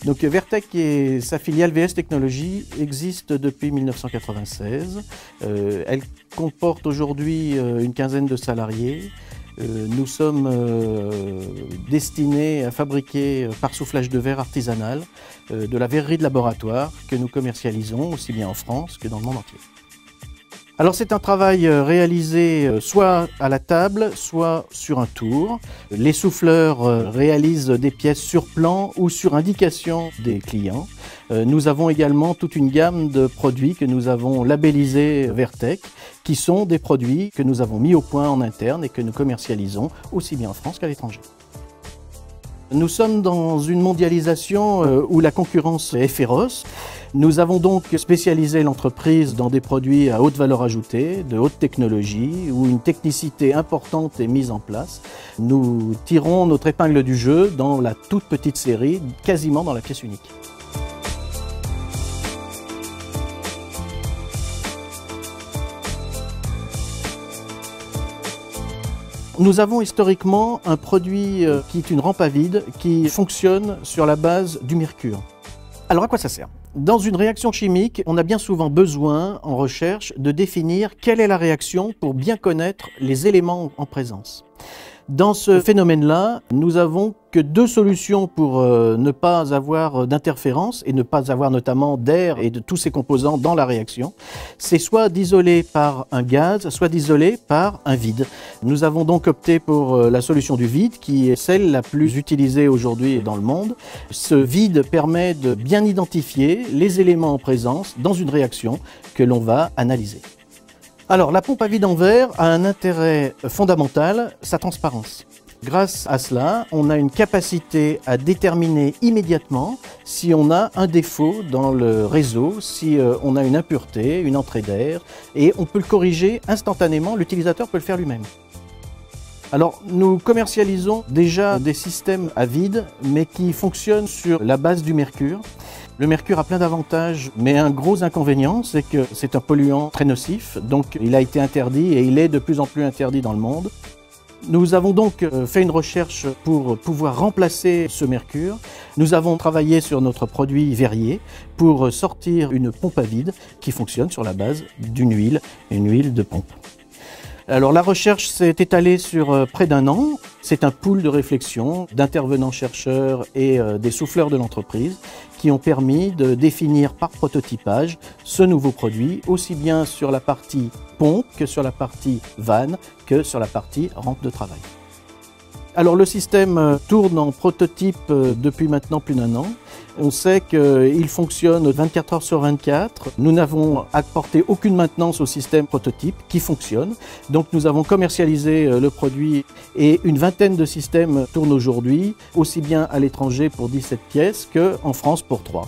Donc Vertec et sa filiale VS Technologies existent depuis 1996. Elle comporte aujourd'hui une quinzaine de salariés. Nous sommes destinés à fabriquer par soufflage de verre artisanal de la verrerie de laboratoire que nous commercialisons aussi bien en France que dans le monde entier. Alors c'est un travail réalisé soit à la table, soit sur un tour. Les souffleurs réalisent des pièces sur plan ou sur indication des clients. Nous avons également toute une gamme de produits que nous avons labellisés Vertec, qui sont des produits que nous avons mis au point en interne et que nous commercialisons aussi bien en France qu'à l'étranger. Nous sommes dans une mondialisation où la concurrence est féroce. Nous avons donc spécialisé l'entreprise dans des produits à haute valeur ajoutée, de haute technologie, où une technicité importante est mise en place. Nous tirons notre épingle du jeu dans la toute petite série, quasiment dans la pièce unique. Nous avons historiquement un produit qui est une rampe à vide qui fonctionne sur la base du mercure. Alors à quoi ça sert ? Dans une réaction chimique, on a bien souvent besoin, en recherche, de définir quelle est la réaction pour bien connaître les éléments en présence. Dans ce phénomène-là, nous avons que deux solutions pour ne pas avoir d'interférence et ne pas avoir notamment d'air et de tous ces composants dans la réaction. C'est soit d'isoler par un gaz, soit d'isoler par un vide. Nous avons donc opté pour la solution du vide, qui est celle la plus utilisée aujourd'hui dans le monde. Ce vide permet de bien identifier les éléments en présence dans une réaction que l'on va analyser. Alors, la pompe à vide en verre a un intérêt fondamental, sa transparence. Grâce à cela, on a une capacité à déterminer immédiatement si on a un défaut dans le réseau, si on a une impureté, une entrée d'air, et on peut le corriger instantanément, l'utilisateur peut le faire lui-même. Alors, nous commercialisons déjà des systèmes à vide, mais qui fonctionnent sur la base du mercure. Le mercure a plein d'avantages, mais un gros inconvénient, c'est que c'est un polluant très nocif, donc il a été interdit et il est de plus en plus interdit dans le monde. Nous avons donc fait une recherche pour pouvoir remplacer ce mercure. Nous avons travaillé sur notre produit verrier pour sortir une pompe à vide qui fonctionne sur la base d'une huile, une huile de pompe. Alors la recherche s'est étalée sur près d'un an. C'est un pool de réflexion d'intervenants chercheurs et des souffleurs de l'entreprise qui ont permis de définir par prototypage ce nouveau produit, aussi bien sur la partie pompe que sur la partie vanne, que sur la partie rampe de travail. Alors le système tourne en prototype depuis maintenant plus d'un an. On sait qu'il fonctionne 24 heures sur 24. Nous n'avons apporté aucune maintenance au système prototype qui fonctionne. Donc nous avons commercialisé le produit et une vingtaine de systèmes tournent aujourd'hui, aussi bien à l'étranger pour 17 pièces qu'en France pour 3.